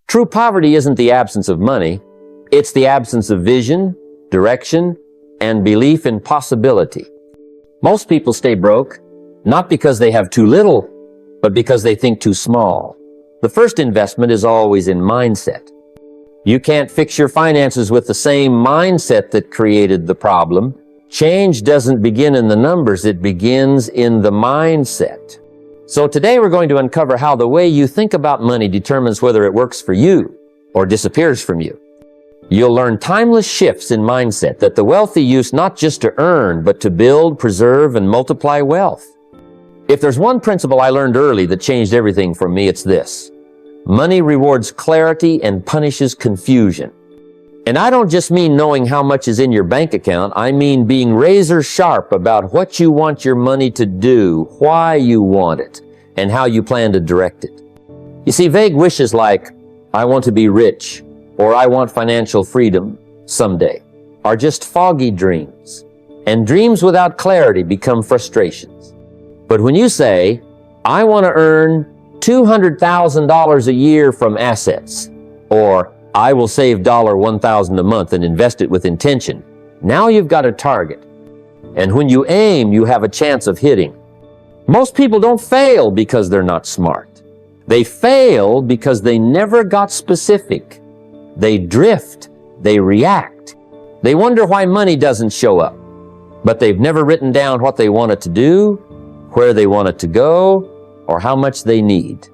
True poverty isn't the absence of money. It's the absence of vision, direction, and belief in possibility. Most people stay broke, not because they have too little, but because they think too small. The first investment is always in mindset. You can't fix your finances with the same mindset that created the problem. Change doesn't begin in the numbers, it begins in the mindset. So today we're going to uncover how the way you think about money determines whether it works for you or disappears from you. You'll learn timeless shifts in mindset that the wealthy use not just to earn, but to build, preserve, and multiply wealth. If there's one principle I learned early that changed everything for me, it's this. Money rewards clarity and punishes confusion. And I don't just mean knowing how much is in your bank account. I mean being razor sharp about what you want your money to do, why you want it, and how you plan to direct it. You see, vague wishes like, I want to be rich, or I want financial freedom someday, are just foggy dreams. And dreams without clarity become frustrations. But when you say, I want to earn $200,000 a year from assets, or I will save $1,000 a month and invest it with intention. Now you've got a target. And when you aim, you have a chance of hitting. Most people don't fail because they're not smart. They fail because they never got specific. They drift. They react. They wonder why money doesn't show up. But they've never written down what they want it to do, where they want it to go, or how much they need.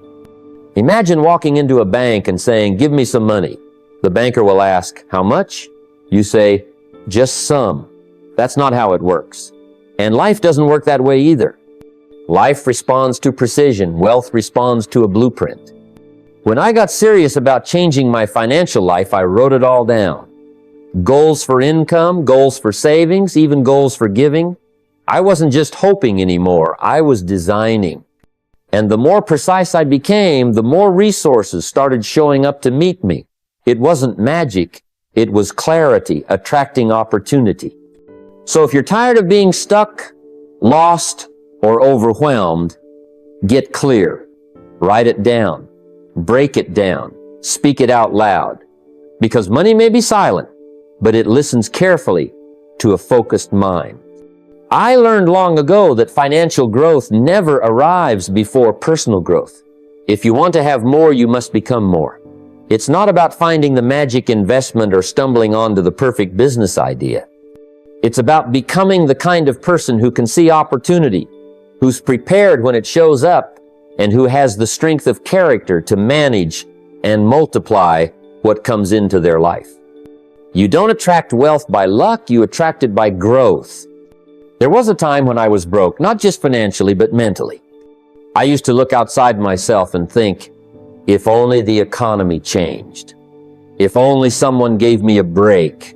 Imagine walking into a bank and saying, give me some money. The banker will ask, how much? You say, just some. That's not how it works. And life doesn't work that way either. Life responds to precision. Wealth responds to a blueprint. When I got serious about changing my financial life, I wrote it all down. Goals for income, goals for savings, even goals for giving. I wasn't just hoping anymore. I was designing. And the more precise I became, the more resources started showing up to meet me. It wasn't magic, it was clarity, attracting opportunity. So if you're tired of being stuck, lost, or overwhelmed, get clear. Write it down. Break it down. Speak it out loud. Because money may be silent, but it listens carefully to a focused mind. I learned long ago that financial growth never arrives before personal growth. If you want to have more, you must become more. It's not about finding the magic investment or stumbling onto the perfect business idea. It's about becoming the kind of person who can see opportunity, who's prepared when it shows up, and who has the strength of character to manage and multiply what comes into their life. You don't attract wealth by luck, you attract it by growth. There was a time when I was broke, not just financially, but mentally. I used to look outside myself and think, if only the economy changed. If only someone gave me a break.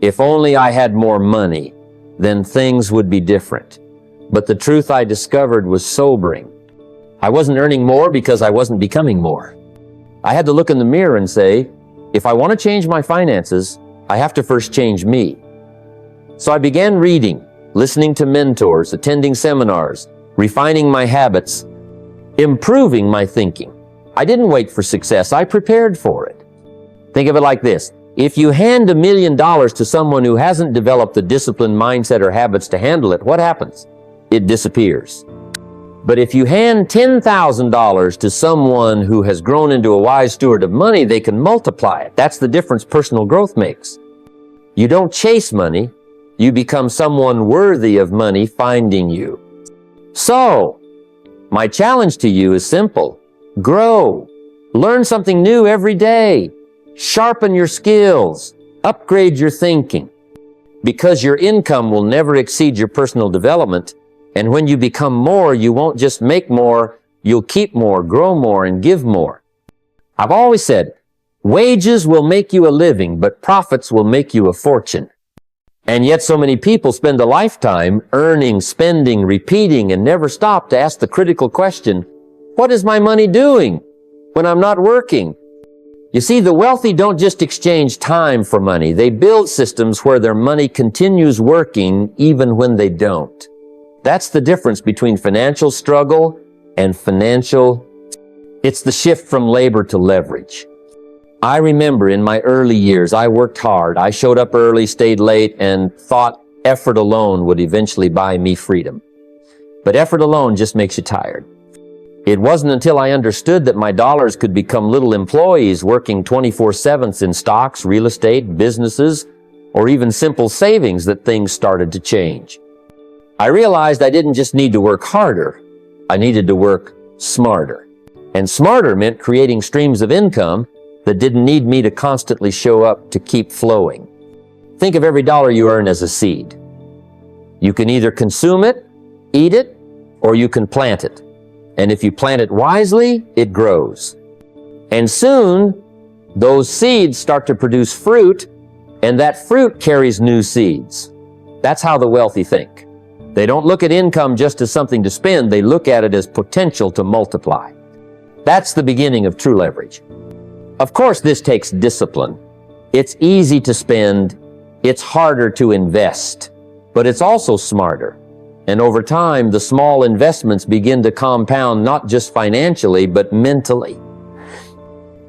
If only I had more money, then things would be different. But the truth I discovered was sobering. I wasn't earning more because I wasn't becoming more. I had to look in the mirror and say, if I want to change my finances, I have to first change me. So I began reading, listening to mentors, attending seminars, refining my habits, improving my thinking. I didn't wait for success, I prepared for it. Think of it like this. If you hand $1 million to someone who hasn't developed the discipline, mindset, or habits to handle it, what happens? It disappears. But if you hand $10,000 to someone who has grown into a wise steward of money, they can multiply it. That's the difference personal growth makes. You don't chase money, you become someone worthy of money finding you. So, my challenge to you is simple. Grow. Learn something new every day. Sharpen your skills. Upgrade your thinking. Because your income will never exceed your personal development. And when you become more, you won't just make more, you'll keep more, grow more, and give more. I've always said, wages will make you a living, but profits will make you a fortune. And yet so many people spend a lifetime earning, spending, repeating, and never stop to ask the critical question, what is my money doing when I'm not working? You see, the wealthy don't just exchange time for money. They build systems where their money continues working even when they don't. That's the difference between financial struggle and it's the shift from labor to leverage. I remember in my early years, I worked hard. I showed up early, stayed late, and thought effort alone would eventually buy me freedom. But effort alone just makes you tired. It wasn't until I understood that my dollars could become little employees working 24/7 in stocks, real estate, businesses, or even simple savings that things started to change. I realized I didn't just need to work harder. I needed to work smarter. And smarter meant creating streams of income that didn't need me to constantly show up to keep flowing. Think of every dollar you earn as a seed. You can either consume it, eat it, or you can plant it. And if you plant it wisely, it grows. And soon, those seeds start to produce fruit, and that fruit carries new seeds. That's how the wealthy think. They don't look at income just as something to spend, they look at it as potential to multiply. That's the beginning of true leverage. Of course, this takes discipline. It's easy to spend, it's harder to invest, but it's also smarter. And over time, the small investments begin to compound not just financially, but mentally.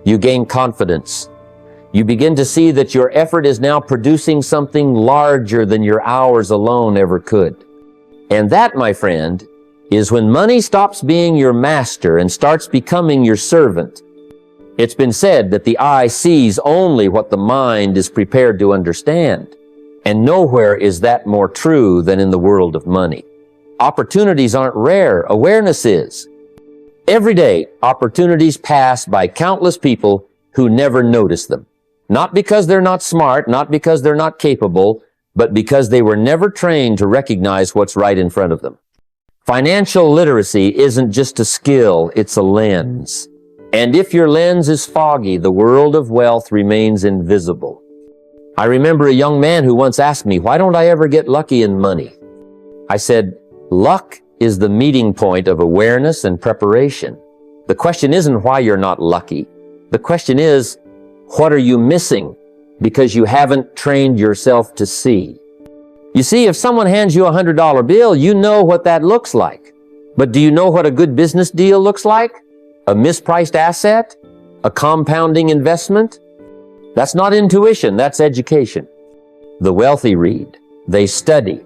You gain confidence. You begin to see that your effort is now producing something larger than your hours alone ever could. And that, my friend, is when money stops being your master and starts becoming your servant. It's been said that the eye sees only what the mind is prepared to understand. And nowhere is that more true than in the world of money. Opportunities aren't rare, awareness is. Every day, opportunities pass by countless people who never notice them. Not because they're not smart, not because they're not capable, but because they were never trained to recognize what's right in front of them. Financial literacy isn't just a skill, it's a lens. And if your lens is foggy, the world of wealth remains invisible. I remember a young man who once asked me, why don't I ever get lucky in money? I said, luck is the meeting point of awareness and preparation. The question isn't why you're not lucky. The question is, what are you missing because you haven't trained yourself to see? You see, if someone hands you a $100 bill, you know what that looks like. But do you know what a good business deal looks like? A mispriced asset? A compounding investment? That's not intuition, that's education. The wealthy read, they study,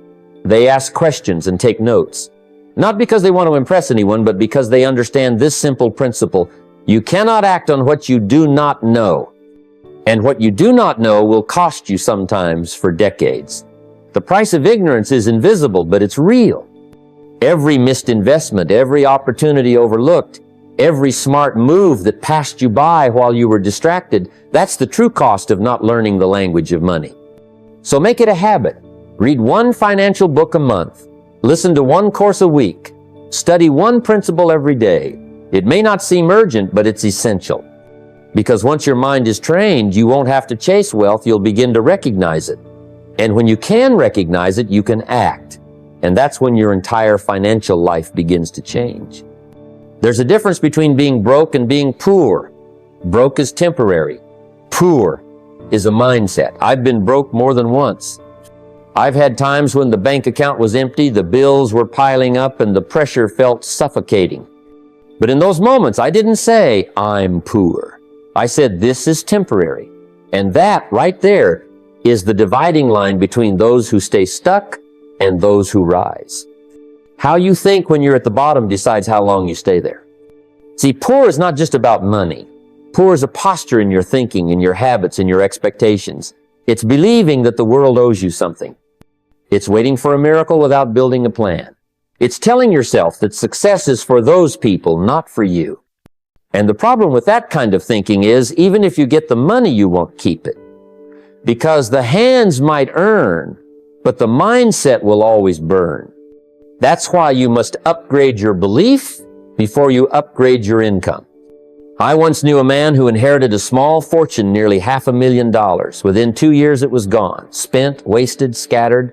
they ask questions and take notes. Not because they want to impress anyone, but because they understand this simple principle. You cannot act on what you do not know. And what you do not know will cost you sometimes for decades. The price of ignorance is invisible, but it's real. Every missed investment, every opportunity overlooked, every smart move that passed you by while you were distracted, that's the true cost of not learning the language of money. So make it a habit. Read one financial book a month. Listen to one course a week. Study one principle every day. It may not seem urgent, but it's essential. Because once your mind is trained, you won't have to chase wealth, you'll begin to recognize it. And when you can recognize it, you can act. And that's when your entire financial life begins to change. There's a difference between being broke and being poor. Broke is temporary. Poor is a mindset. I've been broke more than once. I've had times when the bank account was empty, the bills were piling up, and the pressure felt suffocating. But in those moments, I didn't say, I'm poor. I said, this is temporary. And that right there is the dividing line between those who stay stuck and those who rise. How you think when you're at the bottom decides how long you stay there. See, poor is not just about money. Poor is a posture in your thinking, in your habits, in your expectations. It's believing that the world owes you something. It's waiting for a miracle without building a plan. It's telling yourself that success is for those people, not for you. And the problem with that kind of thinking is, even if you get the money, you won't keep it. Because the hands might earn, but the mindset will always burn. That's why you must upgrade your belief before you upgrade your income. I once knew a man who inherited a small fortune, nearly $500,000. Within 2 years, it was gone, spent, wasted, scattered.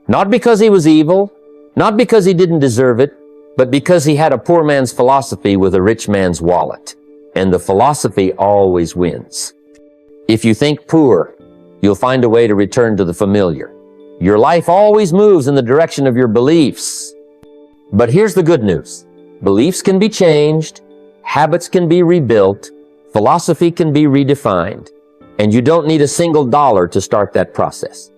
Not because he was evil, not because he didn't deserve it, but because he had a poor man's philosophy with a rich man's wallet. And the philosophy always wins. If you think poor, you'll find a way to return to the familiar. Your life always moves in the direction of your beliefs. But here's the good news. Beliefs can be changed, habits can be rebuilt, Philosophy can be redefined, and you don't need a single dollar to start that process.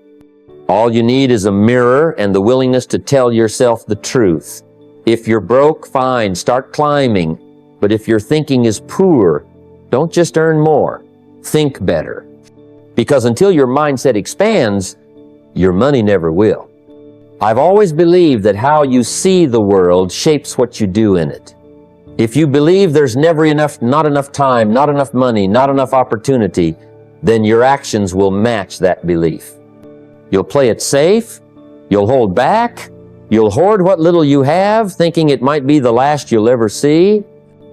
All you need is a mirror and the willingness to tell yourself the truth. If you're broke, fine, start climbing. But if your thinking is poor, don't just earn more, think better. Because until your mindset expands, your money never will. I've always believed that how you see the world shapes what you do in it. If you believe there's never not enough time, not enough money, not enough opportunity, then your actions will match that belief. You'll play it safe, you'll hold back, you'll hoard what little you have, thinking it might be the last you'll ever see.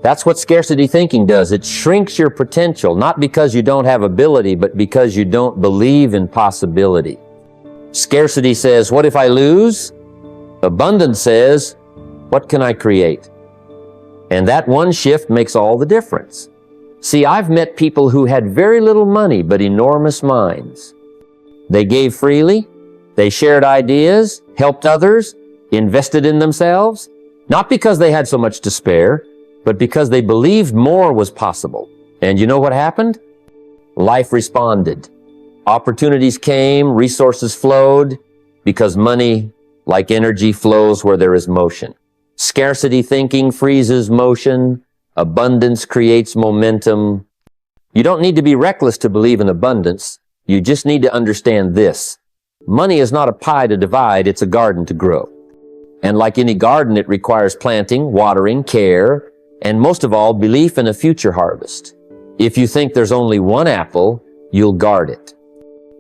That's what scarcity thinking does. It shrinks your potential, not because you don't have ability, but because you don't believe in possibility. Scarcity says, what if I lose? Abundance says, what can I create? And that one shift makes all the difference. See, I've met people who had very little money, but enormous minds. They gave freely, they shared ideas, helped others, invested in themselves, not because they had so much to spare, but because they believed more was possible. And you know what happened? Life responded. Opportunities came, resources flowed, because money, like energy, flows where there is motion. Scarcity thinking freezes motion. Abundance creates momentum. You don't need to be reckless to believe in abundance. You just need to understand this. Money is not a pie to divide, it's a garden to grow. And like any garden, it requires planting, watering, care, and most of all, belief in a future harvest. If you think there's only one apple, you'll guard it.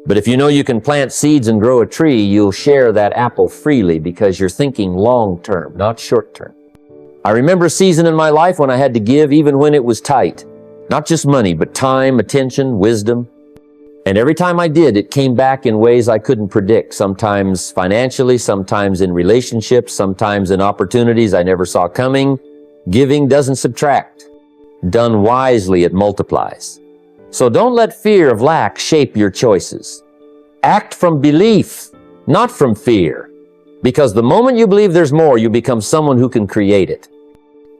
But if you know you can plant seeds and grow a tree, you'll share that apple freely because you're thinking long-term, not short-term. I remember a season in my life when I had to give even when it was tight. Not just money, but time, attention, wisdom. And every time I did, it came back in ways I couldn't predict, sometimes financially, sometimes in relationships, sometimes in opportunities I never saw coming. Giving doesn't subtract. Done wisely, it multiplies. So don't let fear of lack shape your choices. Act from belief, not from fear. Because the moment you believe there's more, you become someone who can create it.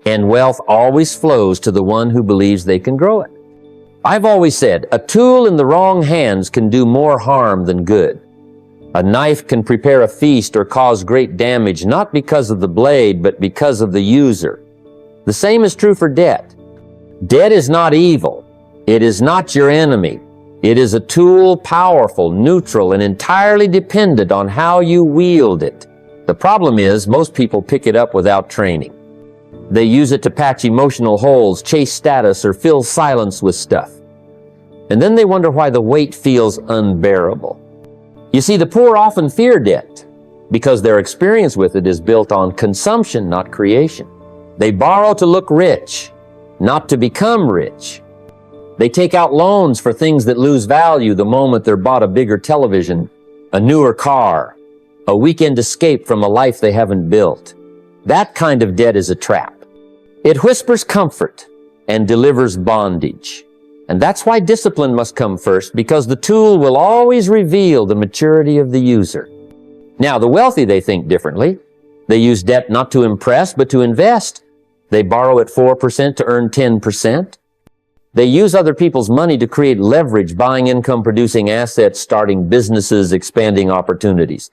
And wealth always flows to the one who believes they can grow it. I've always said, a tool in the wrong hands can do more harm than good. A knife can prepare a feast or cause great damage, not because of the blade, but because of the user. The same is true for debt. Debt is not evil. It is not your enemy. It is a tool, powerful, neutral, and entirely dependent on how you wield it. The problem is, most people pick it up without training. They use it to patch emotional holes, chase status, or fill silence with stuff. And then they wonder why the weight feels unbearable. You see, the poor often fear debt because their experience with it is built on consumption, not creation. They borrow to look rich, not to become rich. They take out loans for things that lose value the moment they're bought a bigger television, a newer car, a weekend escape from a life they haven't built. That kind of debt is a trap. It whispers comfort and delivers bondage. And that's why discipline must come first, because the tool will always reveal the maturity of the user. Now, the wealthy, they think differently. They use debt not to impress, but to invest. They borrow at 4% to earn 10%. They use other people's money to create leverage, buying income-producing assets, starting businesses, expanding opportunities.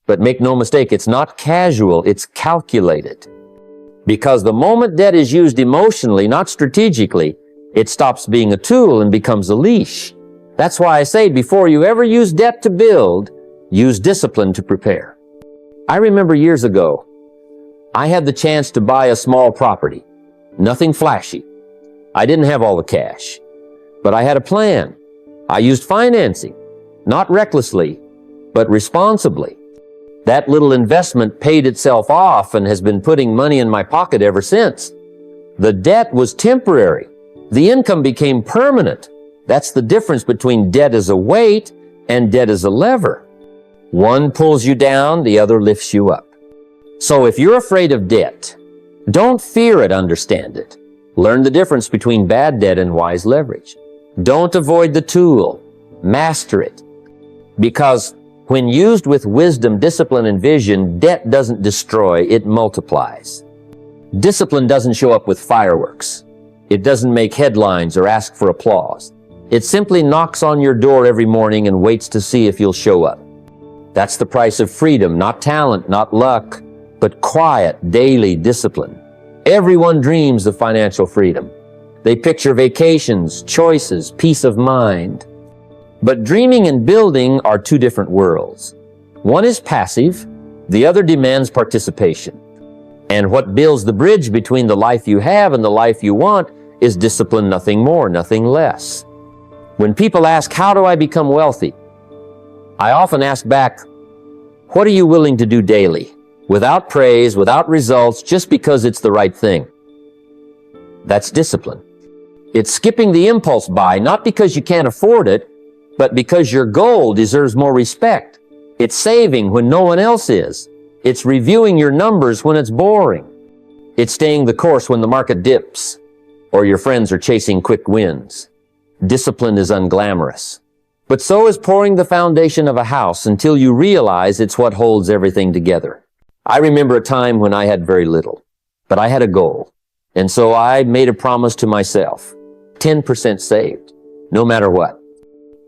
But make no mistake, it's not casual, it's calculated. Because the moment debt is used emotionally, not strategically, it stops being a tool and becomes a leash. That's why I say, before you ever use debt to build, use discipline to prepare. I remember years ago, I had the chance to buy a small property. Nothing flashy. I didn't have all the cash, but I had a plan. I used financing, not recklessly, but responsibly. That little investment paid itself off and has been putting money in my pocket ever since. The debt was temporary. The income became permanent. That's the difference between debt as a weight and debt as a lever. One pulls you down, the other lifts you up. So if you're afraid of debt, don't fear it, understand it. Learn the difference between bad debt and wise leverage. Don't avoid the tool. Master it. Because when used with wisdom, discipline, and vision, debt doesn't destroy, it multiplies. Discipline doesn't show up with fireworks. It doesn't make headlines or ask for applause. It simply knocks on your door every morning and waits to see if you'll show up. That's the price of freedom, not talent, not luck, but quiet, daily discipline. Everyone dreams of financial freedom. They picture vacations, choices, peace of mind. But dreaming and building are two different worlds. One is passive, the other demands participation. And what builds the bridge between the life you have and the life you want is discipline, nothing more, nothing less. When people ask, how do I become wealthy? I often ask back, what are you willing to do daily? Without praise, without results, just because it's the right thing. That's discipline. It's skipping the impulse buy, not because you can't afford it, but because your goal deserves more respect. It's saving when no one else is. It's reviewing your numbers when it's boring. It's staying the course when the market dips, or your friends are chasing quick wins. Discipline is unglamorous. But so is pouring the foundation of a house until you realize it's what holds everything together. I remember a time when I had very little, but I had a goal. And so I made a promise to myself, 10% saved, no matter what.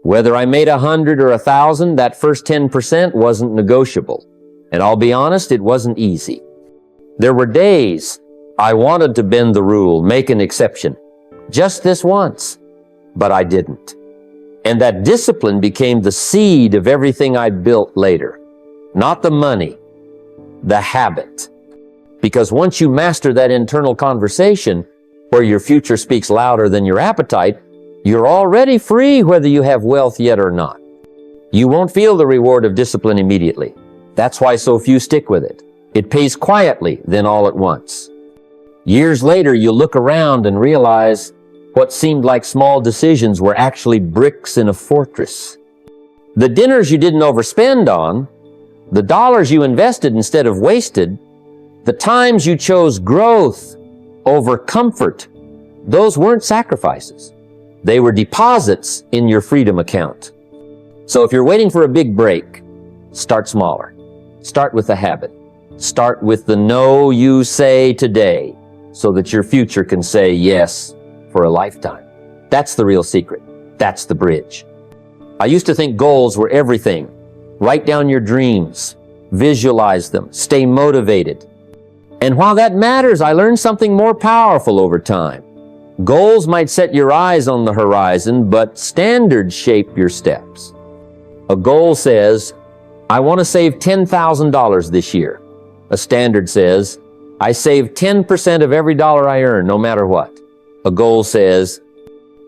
Whether I made 100 or 1,000, that first 10% wasn't negotiable. And I'll be honest, it wasn't easy. There were days I wanted to bend the rule, make an exception, just this once, but I didn't. And that discipline became the seed of everything I built later. Not the money, the habit. Because once you master that internal conversation where your future speaks louder than your appetite, you're already free whether you have wealth yet or not. You won't feel the reward of discipline immediately. That's why so few stick with it. It pays quietly, then all at once. Years later, you'll look around and realize what seemed like small decisions were actually bricks in a fortress. The dinners you didn't overspend on, the dollars you invested instead of wasted, the times you chose growth over comfort, those weren't sacrifices. They were deposits in your freedom account. So if you're waiting for a big break, start smaller. Start with a habit. Start with the no you say today so that your future can say yes for a lifetime. That's the real secret. That's the bridge. I used to think goals were everything. Write down your dreams. Visualize them. Stay motivated. And while that matters, I learned something more powerful over time. Goals might set your eyes on the horizon, but standards shape your steps. A goal says, I want to save $10,000 this year. A standard says, I save 10% of every dollar I earn, no matter what. A goal says,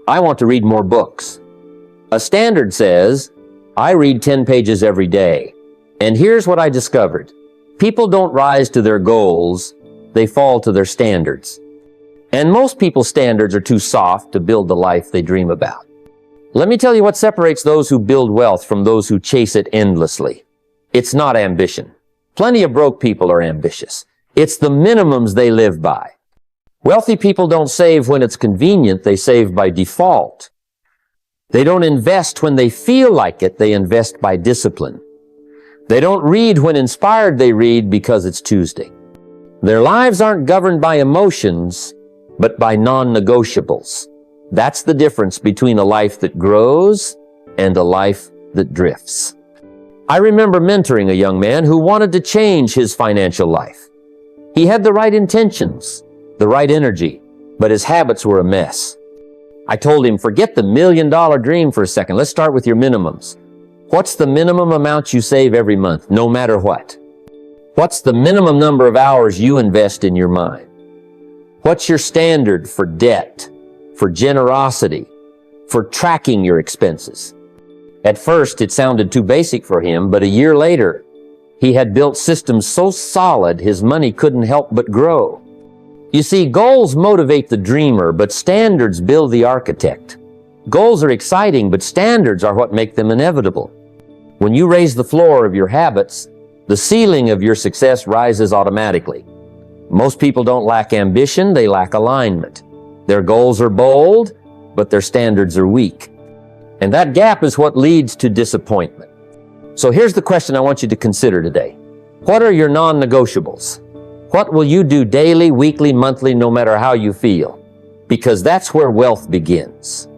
I want to read more books. A standard says, I read 10 pages every day. And here's what I discovered. People don't rise to their goals, they fall to their standards. And most people's standards are too soft to build the life they dream about. Let me tell you what separates those who build wealth from those who chase it endlessly. It's not ambition. Plenty of broke people are ambitious. It's the minimums they live by. Wealthy people don't save when it's convenient, they save by default. They don't invest when they feel like it, they invest by discipline. They don't read when inspired, they read because it's Tuesday. Their lives aren't governed by emotions, but by non-negotiables. That's the difference between a life that grows and a life that drifts. I remember mentoring a young man who wanted to change his financial life. He had the right intentions, the right energy, but his habits were a mess. I told him, forget the $1 million dream for a second. Let's start with your minimums. What's the minimum amount you save every month, no matter what? What's the minimum number of hours you invest in your mind? What's your standard for debt, for generosity, for tracking your expenses? At first, it sounded too basic for him, but a year later, he had built systems so solid his money couldn't help but grow. You see, goals motivate the dreamer, but standards build the architect. Goals are exciting, but standards are what make them inevitable. When you raise the floor of your habits, the ceiling of your success rises automatically. Most people don't lack ambition, they lack alignment. Their goals are bold, but their standards are weak. And that gap is what leads to disappointment. So here's the question I want you to consider today. What are your non-negotiables? What will you do daily, weekly, monthly, no matter how you feel? because that's where wealth begins.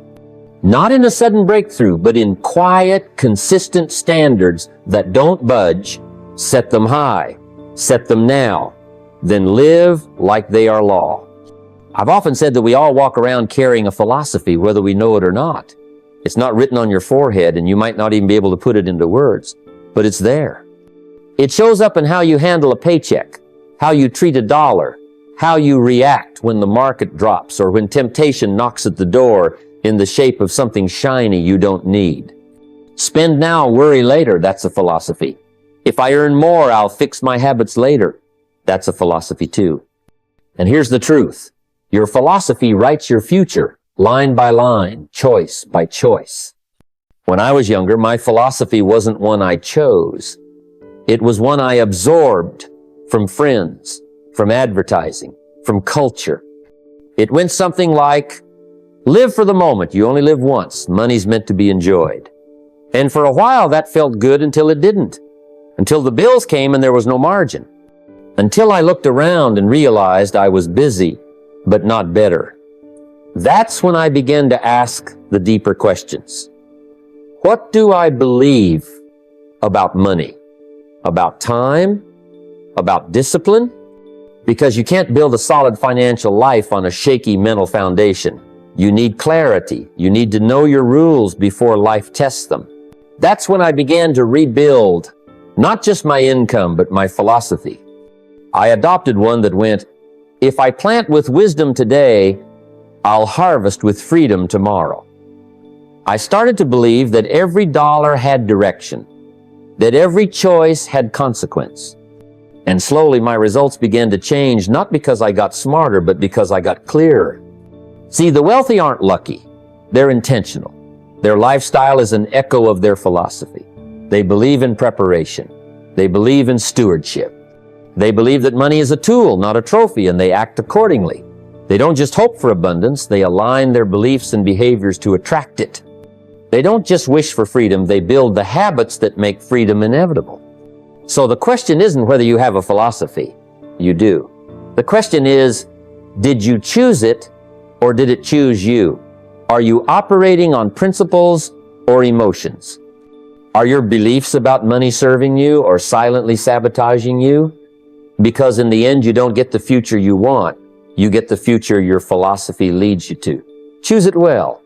Not in a sudden breakthrough, but in quiet, consistent standards that don't budge. Set them high, set them now, then live like they are law. I've often said that we all walk around carrying a philosophy, whether we know it or not. It's not written on your forehead, and you might not even be able to put it into words, but it's there. It shows up in how you handle a paycheck, how you treat a dollar, how you react when the market drops or when temptation knocks at the door in the shape of something shiny you don't need. Spend now, worry later, that's a philosophy. If I earn more, I'll fix my habits later. That's a philosophy too. And here's the truth. Your philosophy writes your future, line by line, choice by choice. When I was younger, my philosophy wasn't one I chose. It was one I absorbed from friends, from advertising, from culture. It went something like, live for the moment. You only live once. Money's meant to be enjoyed. And for a while, that felt good until it didn't. Until the bills came and there was no margin. Until I looked around and realized I was busy, but not better. That's when I began to ask the deeper questions. What do I believe about money? About time? About discipline? Because you can't build a solid financial life on a shaky mental foundation. You need clarity. You need to know your rules before life tests them. That's when I began to rebuild not just my income, but my philosophy. I adopted one that went, if I plant with wisdom today, I'll harvest with freedom tomorrow. I started to believe that every dollar had direction, that every choice had consequence. And slowly my results began to change, not because I got smarter, but because I got clearer. See, the wealthy aren't lucky. They're intentional. Their lifestyle is an echo of their philosophy. They believe in preparation. They believe in stewardship. They believe that money is a tool, not a trophy, and they act accordingly. They don't just hope for abundance, they align their beliefs and behaviors to attract it. They don't just wish for freedom, they build the habits that make freedom inevitable. So the question isn't whether you have a philosophy. You do. The question is, did you choose it or did it choose you? Are you operating on principles or emotions? Are your beliefs about money serving you or silently sabotaging you? Because in the end, you don't get the future you want. You get the future your philosophy leads you to. Choose it well.